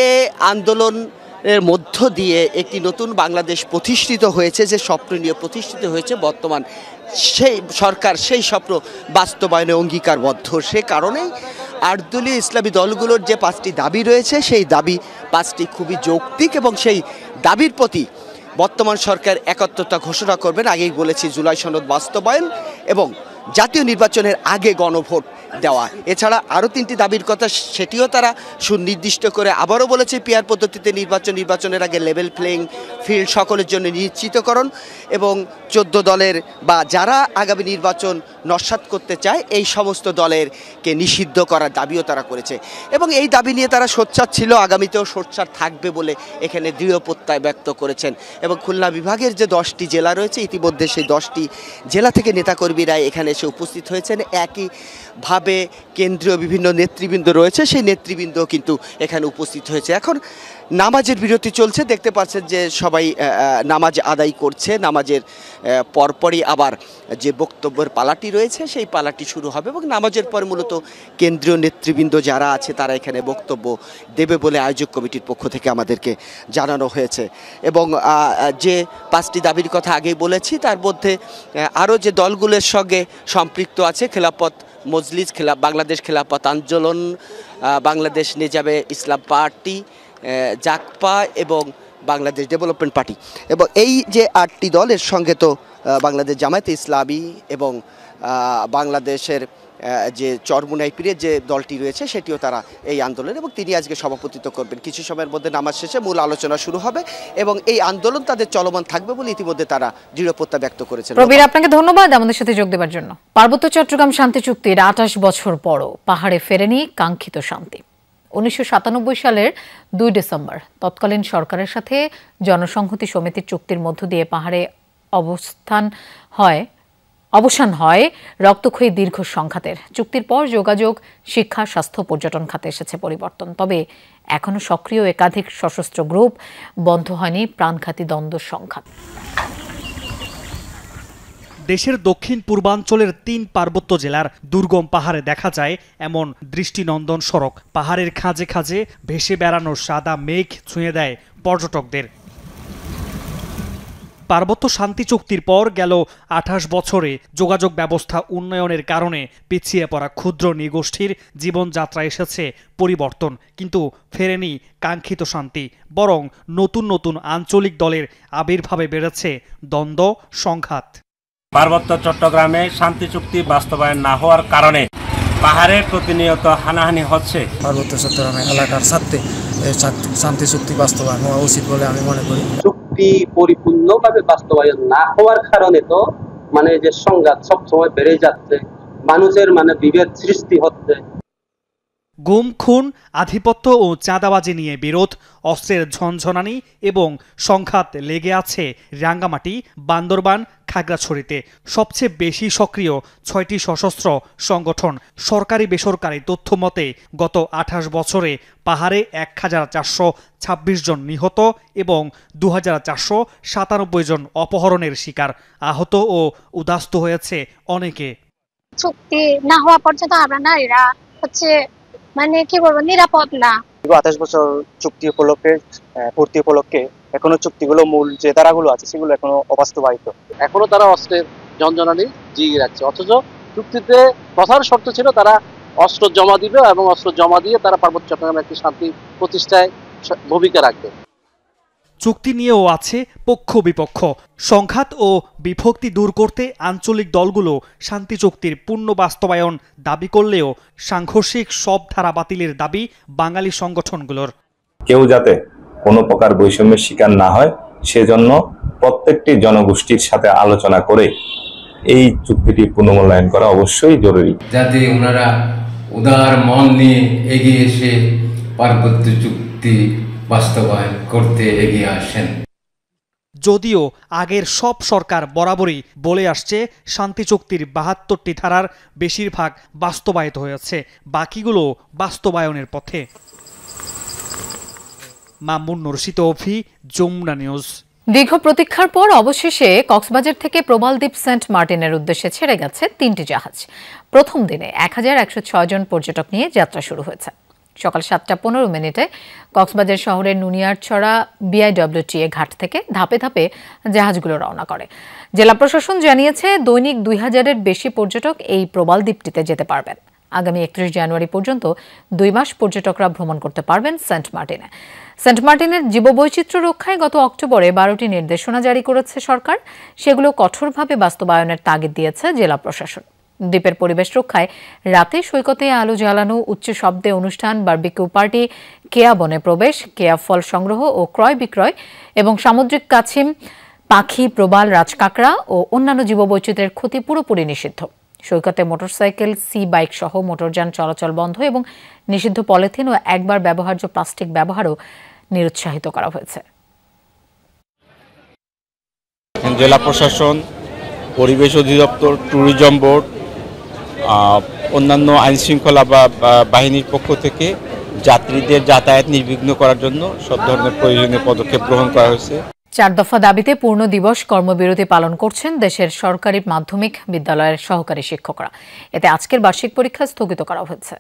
আন্দোলনের মধ্য দিয়ে একটি নতুন বাংলাদেশ প্রতিষ্ঠিত হয়েছে, যে স্বপ্ন নিয়ে প্রতিষ্ঠিত হয়েছে, বর্তমান সেই সরকার সেই স্বপ্ন বাস্তবায়নে অঙ্গীকারবদ্ধ। সে কারণেই 8 দলীয় ইসলামী দলগুলোর যে 5টি দাবি রয়েছে সেই দাবি 5টি খুবই যৌক্তিক এবং সেই দাবির প্রতি বর্তমান সরকার একাত্মতা ঘোষণা করবেন। আগেই বলেছি জুলাই সনদ বাস্তবায়ন এবং জাতীয় নির্বাচনের আগে গণভোট দেওয়া। এছাড়া আরও 3টি দাবির কথা, সেটিও তারা সুনির্দিষ্ট করে আবারও বলেছে পিআর পদ্ধতিতে নির্বাচনের আগে লেভেল প্লেয়িং ফিল্ড সকলের জন্য নিশ্চিতকরণ এবং 14 দলের বা যারা আগামী নির্বাচন নস্যাৎ করতে চায় এই সমস্ত দলেরকে নিষিদ্ধ করার দাবিও তারা করেছে এবং এই দাবি নিয়ে তারা সোচ্চার ছিল, আগামীতেও সোচ্চার থাকবে বলে এখানে দৃঢ় প্রত্যয় ব্যক্ত করেছেন। এবং খুলনা বিভাগের যে 10টি জেলা রয়েছে ইতিমধ্যে সেই 10টি জেলা থেকে নেতাকর্মীরা এখানে এসে উপস্থিত হয়েছেন। একইভাবে কেন্দ্রীয় বিভিন্ন নেতৃবৃন্দ রয়েছে, সেই নেতৃবৃন্দ কিন্তু এখানে উপস্থিত হয়েছে। এখন নামাজের বিরতি চলছে, দেখতে পাচ্ছেন যে সবাই নামাজ আদায় করছে। নামাজের পরপরই আবার যে বক্তব্যের পালাটি রয়েছে সেই পালাটি শুরু হবে এবং নামাজের পর মূলত কেন্দ্রীয় নেতৃবৃন্দ যারা আছে তারা এখানে বক্তব্য দেবে বলে আয়োজক কমিটির পক্ষ থেকে আমাদেরকে জানানো হয়েছে। এবং যে 5টি দাবির কথা আগেই বলেছি তার মধ্যে আরও যে দলগুলোর সঙ্গে সম্পৃক্ত আছে খেলাফত মজলিস, বাংলাদেশ খেলাফত আন্দোলন, বাংলাদেশ নিজামে ইসলাম পার্টি, জাকপা এবং বাংলাদেশ ডেভেলপমেন্ট পার্টি এবং এই যে 8টি দলের সঙ্গে তো বাংলাদেশ জামায়াতে ইসলামী এবং বাংলাদেশের যে চরমুনাই পীরের যে দলটি রয়েছে সেটিও তারা এই আন্দোলন এবং তিনি আজকে সভাপতিত্ব করবেন। কিছু সময়ের মধ্যে নামাজ শেষে মূল আলোচনা শুরু হবে এবং এই আন্দোলন তাদের চলমান থাকবে বলে ইতিমধ্যে তারা দৃঢ় প্রত্যয় ব্যক্ত করেছেন। প্রবীর, আপনাকে ধন্যবাদ আমাদের সাথে যোগ দেওয়ার জন্য। পার্বত্য চট্টগ্রাম শান্তি চুক্তির 28 বছর পরও পাহাড়ে ফেরেনি কাঙ্ক্ষিত শান্তি। 1997 সালের 2 ডিসেম্বর তৎকালীন সরকারের সাথে জনসংহতি সমিতির চুক্তির মধ্য দিয়ে পাহাড়ে অবস্থান হয় অবসান হয় রক্তক্ষয়ী দীর্ঘ সংঘাতের। চুক্তির পর যোগাযোগ, শিক্ষা, স্বাস্থ্য, পর্যটন খাতে এসেছে পরিবর্তন। তবে এখনো সক্রিয় একাধিক সশস্ত্র গ্রুপ, বন্ধ হয়নি প্রাণঘাতী দ্বন্দ্ব সংঘাত। দেশের দক্ষিণ পূর্বাঞ্চলের 3 পার্বত্য জেলার দুর্গম পাহাড়ে দেখা যায় এমন দৃষ্টিনন্দন সড়ক। পাহাড়ের খাঁজে খাঁজে ভেসে বেড়ানো সাদা মেঘ ছুঁয়ে দেয় পর্যটকদের। পার্বত্য শান্তি চুক্তির পর গেল 28 বছরে যোগাযোগ ব্যবস্থা উন্নয়নের কারণে পিছিয়ে পড়া ক্ষুদ্র নৃগোষ্ঠীর জীবনযাত্রা এসেছে পরিবর্তন, কিন্তু ফেরেনি কাঙ্ক্ষিত শান্তি। বরং নতুন নতুন আঞ্চলিক দলের আবির্ভাবে বেড়েছে দ্বন্দ্ব, সংঘাত। পার্বত্য চট্টগ্রামে শান্তি চুক্তি বাস্তবায়ন না হওয়ার কারণে পাহাড়ে প্রতিনিয়ত হানাহানি হচ্ছে। পার্বত্য চট্টগ্রামের এলাকার স্বার্থে শান্তি চুক্তি বাস্তবায়ন হওয়া উচিত বলে আমি মনে করি। চুক্তি পরিপূর্ণভাবে বাস্তবায়ন না হওয়ার কারণে তো যে সংঘাত সবসময় বেড়ে যাচ্ছে, মানুষের বিভেদ সৃষ্টি হচ্ছে। গুম, খুন, আধিপত্য ও চাঁদাবাজি নিয়ে বিরোধ, অস্ত্রের ঝনঝনানি এবং সংঘাত লেগে আছে রাঙ্গামাটি, বান্দরবান, খাগড়াছড়িতে। সবচেয়ে বেশি সক্রিয় 6টি সশস্ত্র সংগঠন। সরকারি বেসরকারি তথ্য মতে গত 28 বছরে পাহাড়ে 1426 জন নিহত এবং 2497 জন অপহরণের শিকার। আহত ও উদাস্ত হয়েছে অনেকে। চুক্তি না হওয়া পর্যন্ত আমরা নারীরা কি বলবো, নিরাপদ না। 28 বছর চুক্তি উপলক্ষে, পূর্তি উপলক্ষে এখনো চুক্তিগুলো মূল যে ধারাগুলো আছে সেগুলো এখনো অবাস্তবায়িত। এখনো তারা অস্ত্রের ঝনঝনানি জিগিয়ে রাখছে, অথচ চুক্তিতে প্রধান শর্ত ছিল তারা অস্ত্র জমা দিবে এবং অস্ত্র জমা দিয়ে তারা পার্বত্য চট্টগ্রামে একটি শান্তি প্রতিষ্ঠায় ভূমিকা রাখবে। চুক্তি নিয়েও আছে পক্ষ বিপক্ষ। সংঘাত ও বিভক্তি দূর করতে আঞ্চলিক দলগুলো শান্তি চুক্তির পূর্ণ বাস্তবায়ন দাবি করলেও সাংঘর্ষিক সব ধারা বাতিলের দাবি বাঙালি সংগঠনগুলোর। কেউ যাতে কোনো প্রকার বৈষম্যের শিকার না হয় সেজন্য প্রত্যেকটি জনগোষ্ঠীর সাথে আলোচনা করে এই চুক্তিটি পুনর্মূল্যায়ন করা অবশ্যই জরুরি। যাতে ওনারা উদার মন নিয়ে এগিয়ে এসে পার্বত্য চুক্তি বাস্তবায়ন করতে এগিয়ে আসেন। যদিও আগের সব সরকার বরাবরই বলে আসছে শান্তি চুক্তির 72টি ধারার বেশিরভাগ বাস্তবায়িত হয়েছে, বাকিগুলো বাস্তবায়নের পথে। মামুন রশিদ অফি, যমুনা নিউজ। দীর্ঘ প্রতীক্ষার পর অবশেষে কক্সবাজার থেকে প্রবালদ্বীপ সেন্ট মার্টিনের উদ্দেশ্যে ছেড়ে গেছে 3টি জাহাজ। প্রথম দিনে 1106 জন পর্যটক নিয়ে যাত্রা শুরু হয়েছে। সকাল 7:15 কক্সবাজার শহরের নুনিয়ারছড়া BIWTA ঘাট থেকে ধাপে ধাপে জাহাজগুলো রওনা করে। জেলা প্রশাসন জানিয়েছে দৈনিক 2000-এর বেশি পর্যটক এই প্রবালদ্বীপটিতে যেতে পারবেন। আগামী 31 জানুয়ারি পর্যন্ত 2 মাস পর্যটকরা ভ্রমণ করতে পারবেন সেন্ট মার্টিনে। সেন্ট মার্টিনের জীববৈচিত্র্য রক্ষায় গত অক্টোবরে 12টি নির্দেশনা জারি করেছে সরকার। সেগুলো কঠোরভাবে বাস্তবায়নের তাগিদ দিয়েছে জেলা প্রশাসন। দ্বীপের পরিবেশ রক্ষায় রাতে সৈকতে আলো জ্বালানো, উচ্চ শব্দে অনুষ্ঠান, বারবিকিউ পার্টি, কেয়া বনে প্রবেশ, কেয়া ফল সংগ্রহ ও ক্রয় বিক্রয় এবং সামুদ্রিক কাছিম, পাখি, প্রবাল, রাজকাঁকড়া ও অন্যান্য জীববৈচিত্র্যের ক্ষতি পুরোপুরি নিষিদ্ধ। সৈকতে মোটরসাইকেল, সি বাইক সহ মোটরযান চলাচল বন্ধ এবং নিষিদ্ধ পলিথিন ও একবার ব্যবহার্য প্লাস্টিক ব্যবহারও নিরুৎসাহিত করা হয়েছে। জেলা প্রশাসন, পরিবেশ অধিদপ্তর, ট্যুরিজম বোর্ড, অন্যান্য আইনশৃঙ্খলা বাহিনীর পক্ষ থেকে যাত্রীদের যাতায়াত নির্বিঘ্ন করার জন্য সব ধরনের প্রয়োজনীয় পদক্ষেপ গ্রহণ করা হয়েছে। 4 দফা দাবিতে পূর্ণ দিবস কর্মবিরতি পালন করছেন দেশের সরকারি মাধ্যমিক বিদ্যালয়ের সহকারী শিক্ষকরা। এতে আজকের বার্ষিক পরীক্ষা স্থগিত করা হয়েছে।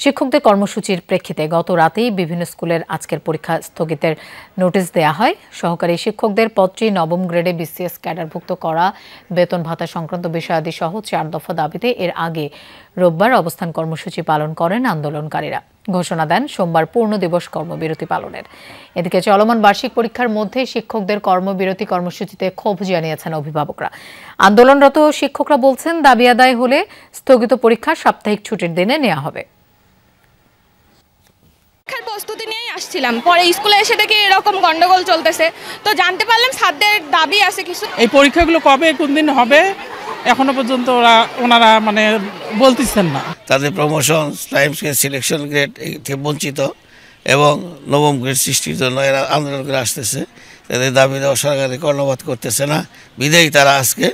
শিক্ষকদের কর্মসূচির প্রেক্ষিতে গত রাতেই বিভিন্ন স্কুলের আজকের পরীক্ষা স্থগিতের নোটিশ দেয়া হয়। সহকারী শিক্ষকদের পদটি নবম গ্রেডে BCS ক্যাডারভুক্ত করা, বেতন ভাতা সংক্রান্ত বিষয়াদি সহ 4 দফা দাবিতে এর আগে রোববার অবস্থান কর্মসূচি পালন করেন আন্দোলনকারীরা। ঘোষণা দেন সোমবার পূর্ণ দিবস কর্মবিরতি পালনের। এদিকে চলমান বার্ষিক পরীক্ষার মধ্যে শিক্ষকদের কর্মবিরতি কর্মসূচিতে ক্ষোভ জানিয়েছেন অভিভাবকরা। আন্দোলনরত শিক্ষকরা বলছেন দাবি আদায় হলে স্থগিত পরীক্ষা সাপ্তাহিক ছুটির দিনে নেওয়া হবে। প্রস্তুতি নিয়েই আসছিলাম, পরে স্কুলে এসে দেখি এরকম গন্ডগোল চলতেছে, তো জানতে পারলাম ছাত্রদের দাবি আছে কিছু। এই পরীক্ষাগুলো কবে কোন দিন হবে এখনো পর্যন্ত ওনারা বলতেছেন না। তাদের promotion, time scale, selection grade থেকে বঞ্চিত এবং নবম গ্রেড সৃষ্টির জন্য এরা আন্দোলন করে আসতেছে। তাদের দাবি দেওয়া সরকারের কর্ণপাত করতেছে না, বিধায়ী তারা আজকে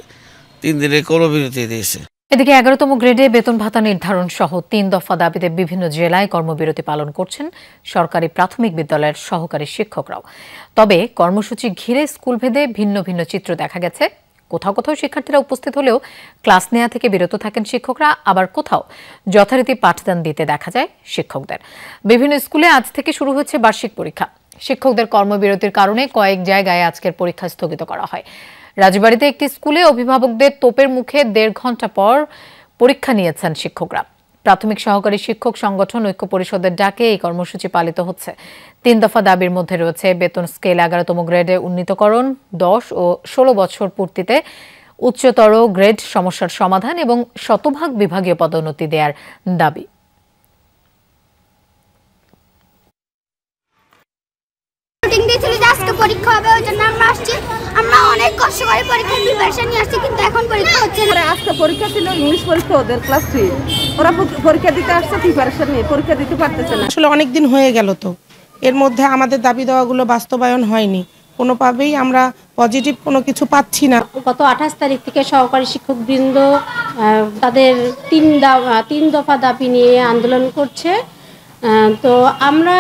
3 দিনের কর্মবিরতি দিয়েছে। এদিকে 11তম গ্রেডে বেতন ভাতা নির্ধারণ সহ 3 দফা দাবিতে বিভিন্ন জেলায় কর্মবিরতি পালন করছেন সরকারি প্রাথমিক বিদ্যালয়ের সহকারী শিক্ষকরাও। তবে কর্মসূচি ঘিরে স্কুলভেদে ভিন্ন ভিন্ন চিত্র দেখা গেছে। কোথাও কোথাও শিক্ষার্থীরা উপস্থিত হলেও ক্লাস নেওয়া থেকে বিরত থাকেন শিক্ষকরা, আবার কোথাও যথারীতি পাঠদান দিতে দেখা যায় শিক্ষকদের। বিভিন্ন স্কুলে আজ থেকে শুরু হচ্ছে বার্ষিক পরীক্ষা। শিক্ষকদের কর্মবিরতির কারণে কয়েক জায়গায় আজকের পরীক্ষা স্থগিত করা হয়। রাজবাড়ীতে একটি স্কুলে অভিভাবকদের তোপের মুখে 1.5 ঘন্টা পর পরীক্ষা নিয়েছেন শিক্ষকরা। প্রাথমিক সহকারী শিক্ষক সংগঠন ঐক্য পরিষদের ডাকে এই কর্মসূচি পালিত হচ্ছে। 3 দফা দাবির মধ্যে রয়েছে বেতন স্কেল 11তম গ্রেডে উন্নীতকরণ, 10 ও 16 বছর পূর্তিতে উচ্চতর গ্রেড সমস্যার সমাধান এবং শতভাগ বিভাগীয় পদোন্নতি দেওয়ার দাবি। আজকে পরীক্ষা হবে, ওই জন্য আমরা আসছি। আমরা অনেক কষ্ট করে পরীক্ষার প্রিপারেশন নিয়ে আসছি, কিন্তু এখন পরীক্ষা হচ্ছে না। আজকে পরীক্ষা ছিল ইংলিশ পরীক্ষা, ওদের ক্লাস 3 ওরা পরীক্ষা দিতে আসছে, প্রিপারেশন নিয়ে পরীক্ষা দিতে পারতেছে না। আসলে অনেক দিন হয়ে গেল, তো এর মধ্যে আমাদের দাবি দেওয়াগুলো বাস্তবায়ন হয়নি। কোনোভাবেই আমরা পজিটিভ কোনো কিছু পাচ্ছি না। গত 28 তারিখ থেকে সহকারী শিক্ষকবৃন্দ তাদের 3 দফা দাবি নিয়ে আন্দোলন করছে। তো আমরা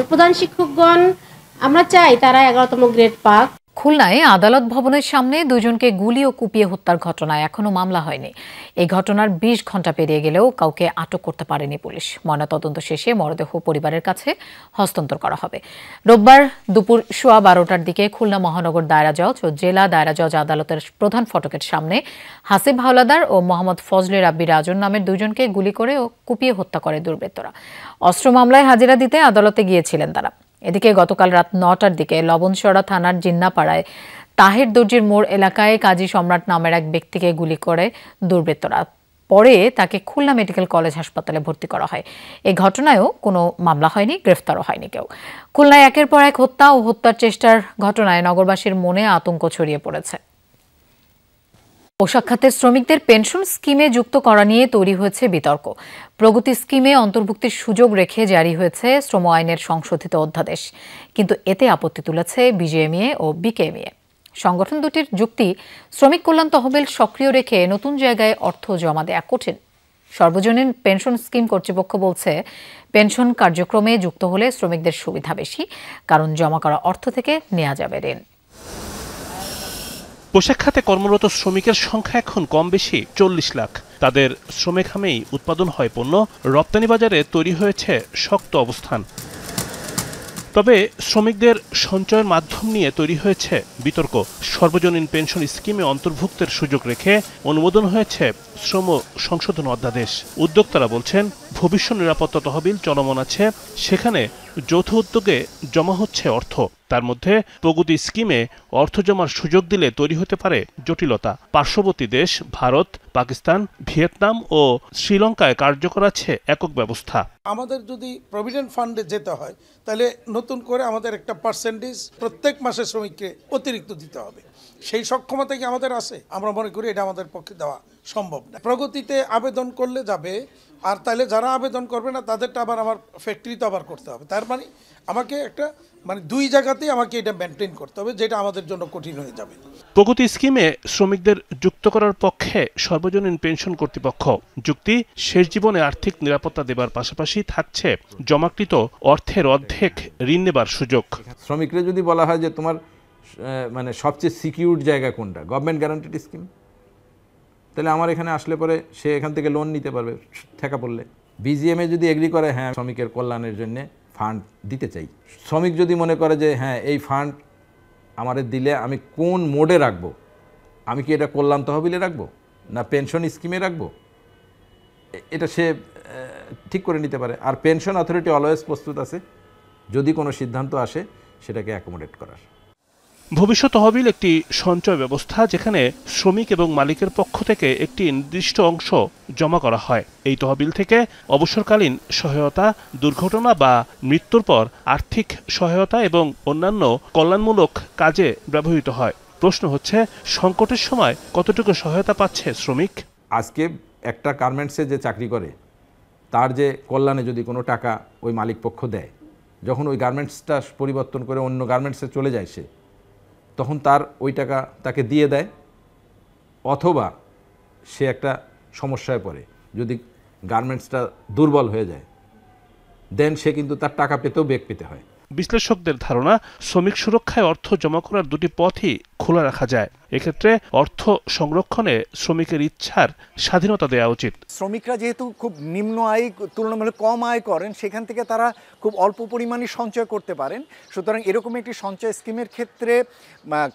প্রধান শিক্ষকগণ আমরা চাই তারা 11তম গ্রেড পাক। খুলনায় আদালত ভবনের সামনে 2 জনকে গুলি ও কুপিয়ে হত্যার ঘটনায় এখনো মামলা হয়নি। এই ঘটনার 20 ঘন্টা পেরিয়ে গেলেও কাউকে আটক করতে পারেনি পুলিশ। ময়নাতদন্ত শেষে মরদেহ পরিবারের কাছে হস্তান্তর করা হবে। রোববার দুপুর 12:15টার দিকে খুলনা মহানগর দায়রা জজ ও জেলা দায়রা জজ আদালতের প্রধান ফটকের সামনে হাসিব হাওলাদার ও মোহাম্মদ ফজলে রাব্বি রাজন নামের 2 জনকে গুলি করে ও কুপিয়ে হত্যা করে দুর্বৃত্তরা। অস্ত্র মামলায় হাজিরা দিতে আদালতে গিয়েছিলেন তারা। এদিকে গতকাল রাত 9টার দিকে লবণছড়া থানার জিন্নাপাড়ায় তাহের দর্জির মোড় এলাকায় কাজী সম্রাট নামের এক ব্যক্তিকে গুলি করে দুর্বৃত্তরা। পরে তাকে খুলনা মেডিকেল কলেজ হাসপাতালে ভর্তি করা হয়। এই ঘটনায়ও কোনো মামলা হয়নি, গ্রেফতারও হয়নি কেউ। খুলনায় একের পর এক হত্যা ও হত্যার চেষ্টার ঘটনায় নগরবাসীর মনে আতঙ্ক ছড়িয়ে পড়েছে। পোশাক খাতের শ্রমিকদের পেনশন স্কিমে যুক্ত করা নিয়ে তৈরি হয়েছে বিতর্ক। প্রগতি স্কিমে অন্তর্ভুক্তির সুযোগ রেখে জারি হয়েছে শ্রম আইনের সংশোধিত অধ্যাদেশ, কিন্তু এতে আপত্তি তুলেছে বিজেএমইএ ও বিকেএমইএ। সংগঠন দুটির যুক্তি, শ্রমিক কল্যাণ তহবিল সক্রিয় রেখে নতুন জায়গায় অর্থ জমা দেয়া কঠিন। সর্বজনীন পেনশন স্কিম কর্তৃপক্ষ বলছে, পেনশন কার্যক্রমে যুক্ত হলে শ্রমিকদের সুবিধা বেশি, কারণ জমা করা অর্থ থেকে নেওয়া যাবে ঋণ। পোশাক খাতে কর্মরত শ্রমিকের সংখ্যা এখন কম বেশি 40 লাখ। তাদের শ্রমে ঘামেই উৎপাদন হয় পণ্য, রপ্তানি বাজারে তৈরি হয়েছে শক্ত অবস্থান। তবে শ্রমিকদের সঞ্চয়ের মাধ্যম নিয়ে তৈরি হয়েছে বিতর্ক। সর্বজনীন পেনশন স্কিমে অন্তর্ভুক্তের সুযোগ রেখে অনুমোদন হয়েছে শ্রম সংশোধন অধ্যাদেশ। উদ্যোক্তারা বলছেন, ভবিষ্যৎ নিরাপত্তা তহবিল চলমান আছে, সেখানে যৌথ উদ্যোগে জমা হচ্ছে অর্থ। তার মধ্যে প্রগতি স্কিমে অর্থ জমার সুযোগ দিলে তৈরি হতে পারে জটিলতা। পার্শ্ববর্তী দেশ ভারত, পাকিস্তান, ভিয়েতনাম ও শ্রীলঙ্কায় কার্যকর আছে একক ব্যবস্থা। আমাদের যদি প্রভিডেন্ট ফান্ডে যেতে হয়, তাহলে নতুন করে আমাদের একটা পার্সেন্টেজ প্রত্যেক মাসে শ্রমিককে অতিরিক্ত দিতে হবে। সেই সক্ষমতা কি আমাদের আছে? আমরা মনে করি এটা আমাদের পক্ষে দেওয়া সম্ভব না। প্রগতিতে আবেদন করলে যাবে, আর তাহলে যারা আবেদন করবে না তাদেরটা আবার আমার ফ্যাক্টরিতে আবার করতে হবে। তার মানে আমাকে একটা দুই জায়গাতেই আমাকে এটা মেনটেন করতে হবে, যেটা আমাদের জন্য কঠিন হয়ে যাবে। প্রগতি স্কিমে শ্রমিকদের যুক্ত করার পক্ষে সর্বজনীন পেনশন কর্তৃপক্ষ। যুক্তি, শেষ জীবনে আর্থিক নিরাপত্তা দেবার পাশাপাশি থাকছে জমাকৃত অর্থের অর্ধেক ঋণ নেবার সুযোগ। শ্রমিকরা যদি বলা হয় যে তোমার সবচেয়ে সিকিউরড জায়গা কোনটা, গভর্নমেন্ট গ্যারান্টিড স্কিম, তাহলে আমার এখানে আসলে পরে সে এখান থেকে লোন নিতে পারবে ঠেকা পড়লে। বিজিএমএ যদি এগ্রি করে হ্যাঁ শ্রমিকের কল্যাণের জন্য ফান্ড দিতে চাই, শ্রমিক যদি মনে করে যে হ্যাঁ এই ফান্ড আমাদের দিলে আমি কোন মোডে রাখবো, আমি কি এটা কল্যাণ তহবিলে রাখবো না পেনশন স্কিমে রাখবো, এটা সে ঠিক করে নিতে পারে। আর পেনশন অথরিটি অলওয়েজ প্রস্তুত আছে যদি কোনো সিদ্ধান্ত আসে সেটাকে অ্যাকোমোডেট করার। ভবিষ্যৎ তহবিল একটি সঞ্চয় ব্যবস্থা, যেখানে শ্রমিক এবং মালিকের পক্ষ থেকে একটি নির্দিষ্ট অংশ জমা করা হয়। এই তহবিল থেকে অবসরকালীন সহায়তা, দুর্ঘটনা বা মৃত্যুর পর আর্থিক সহায়তা এবং অন্যান্য কল্যাণমূলক কাজে ব্যবহৃত হয়। প্রশ্ন হচ্ছে, সংকটের সময় কতটুকু সহায়তা পাচ্ছে শ্রমিক? আজকে একটা গার্মেন্টসে যে চাকরি করে তার যে কল্যাণে যদি কোনো টাকা ওই মালিক পক্ষ দেয়, যখন ওই গার্মেন্টসটা পরিবর্তন করে অন্য গার্মেন্টসে চলে যায় সে, তখন তার ওই টাকা তাকে দিয়ে দেয়, অথবা সে একটা সমস্যায় পড়ে। যদি গার্মেন্টসটা দুর্বল হয়ে যায় দেন সে কিন্তু তার টাকা পেতেও বেগ পেতে হয়। বিশ্লেষকদের ধারণা, শ্রমিক সুরক্ষায় অর্থ জমা করার দুটি পথই খোলা রাখা যায়। এক্ষেত্রে অর্থ সংরক্ষণে শ্রমিকের ইচ্ছার স্বাধীনতা দেওয়া উচিত। শ্রমিকরা যেহেতু খুব নিম্ন আয়, তুলনামূলক কম আয় করেন, সেখান থেকে তারা খুব অল্প পরিমাণে সঞ্চয় করতে পারেন। সুতরাং এরকম একটি সঞ্চয় স্কিমের ক্ষেত্রে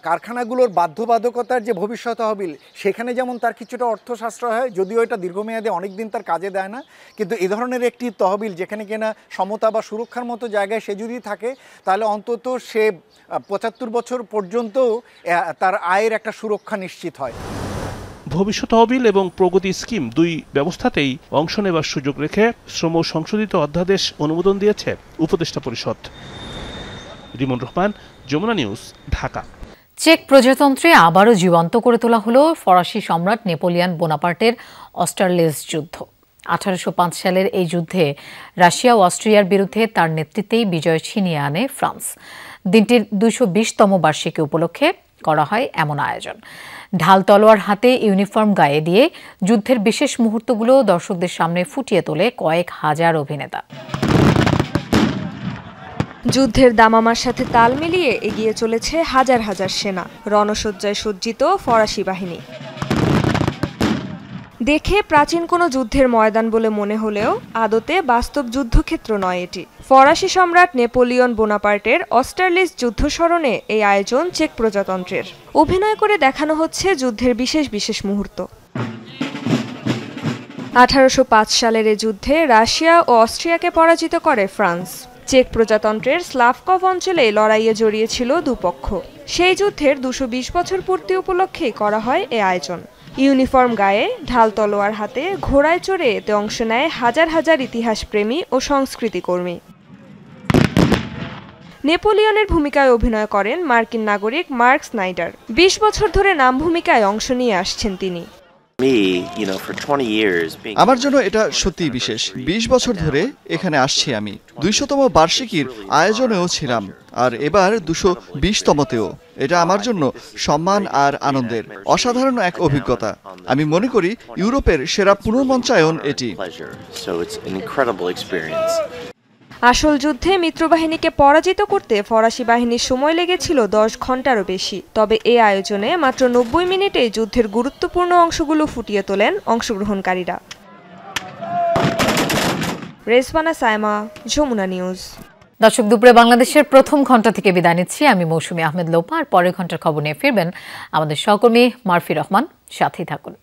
কারখানাগুলোর বাধ্যবাধকতার যে ভবিষ্যৎ তহবিল, সেখানে যেমন তার কিছুটা অর্থ সাশ্রয় হয়, যদিও এটা দীর্ঘমেয়াদে অনেক দিন তার কাজে দেয় না, কিন্তু এ ধরনের একটি তহবিল যেখানে কিনা সমতা বা সুরক্ষার মতো জায়গায় সে যদি থাকে, তাহলে অন্তত সে 75 বছর পর্যন্ত তার আয়ের একটা সুরক্ষা নিশ্চিত হয়। ভবিষ্যৎ তহবিল এবং প্রগতি স্কিম দুই ব্যবস্থাতেই অংশ নেবার সুযোগ রেখে শ্রম সংশোধিত অধ্যাদেশ অনুমোদন দিয়েছে উপদেষ্টা পরিষদ। রিমন রহমান, যমুনা নিউজ, ঢাকা। চেক প্রজাতন্ত্রে আবারও জীবন্ত করে তোলা হলো ফরাসি সম্রাট নেপোলিয়ন বোনাপার্টের অস্টারলিস যুদ্ধ। 1805 সালের এই যুদ্ধে রাশিয়া ও অস্ট্রিয়ার বিরুদ্ধে তার নেতৃত্বেই বিজয় ছিনিয়ে আনে ফ্রান্স। দিনটির 220তম বার্ষিকী উপলক্ষে করা হয় এমন আয়োজন। ঢাল তলোয়ার হাতে ইউনিফর্ম গায়ে দিয়ে যুদ্ধের বিশেষ মুহূর্তগুলো দর্শকদের সামনে ফুটিয়ে তোলে কয়েক হাজার অভিনেতা। যুদ্ধের দামামার সাথে তাল মিলিয়ে এগিয়ে চলেছে হাজার হাজার সেনা, রণসজ্জায় সজ্জিত ফরাসি বাহিনী। দেখে প্রাচীন কোনো যুদ্ধের ময়দান বলে মনে হলেও আদতে বাস্তব যুদ্ধক্ষেত্র নয় এটি। ফরাসি সম্রাট নেপোলিয়ন বোনাপার্টের অস্টারলিস যুদ্ধ স্মরণে এই আয়োজন চেক প্রজাতন্ত্রের। অভিনয় করে দেখানো হচ্ছে যুদ্ধের বিশেষ বিশেষ মুহূর্ত। 1805 সালের এই যুদ্ধে রাশিয়া ও অস্ট্রিয়াকে পরাজিত করে ফ্রান্স। চেক প্রজাতন্ত্রের স্লাভকভ অঞ্চলে লড়াইয়ে জড়িয়েছিল দুপক্ষ। সেই যুদ্ধের 220 বছর পূর্তি উপলক্ষেই করা হয় এ আয়োজন। ইউনিফর্ম গায়ে, ঢাল তলোয়ার হাতে, ঘোড়ায় চড়ে এতে অংশ নেয় হাজার হাজার ইতিহাসপ্রেমী ও সংস্কৃতিকর্মী। নেপোলিয়নের ভূমিকায় অভিনয় করেন মার্কিন নাগরিক মার্ক স্নাইডার। 20 বছর ধরে নাম ভূমিকায় অংশ নিয়ে আসছেন তিনি। আমার জন্য এটা সত্যিই বিশেষ। 20 বছর ধরে এখানে আসছি আমি। 200তম বার্ষিকীর আয়োজনেও ছিলাম, আর এবার 220তমতেও। এটা আমার জন্য সম্মান আর আনন্দের অসাধারণ এক অভিজ্ঞতা। আমি মনে করি ইউরোপের সেরা পুনর্মঞ্চায়ন এটি। আসল যুদ্ধে মিত্রবাহিনীকে পরাজিত করতে ফরাসি বাহিনীর সময় লেগেছিল 10 ঘন্টারও বেশি। তবে এই আয়োজনে মাত্র 90 মিনিটে যুদ্ধের গুরুত্বপূর্ণ অংশগুলো ফুটিয়ে তোলেন অংশগ্রহণকারীরা। রেজওয়ানা সাইমা, যমুনা নিউজ। দর্শক, দুপুরে বাংলাদেশের প্রথম ঘন্টা থেকে বিদায় নিচ্ছি আমি মৌসুমী আহমেদ লোপা। আর পরের ঘন্টার খবর নিয়ে ফিরবেন আমাদের সহকর্মী মারফি রহমান। সাথেই থাকুন।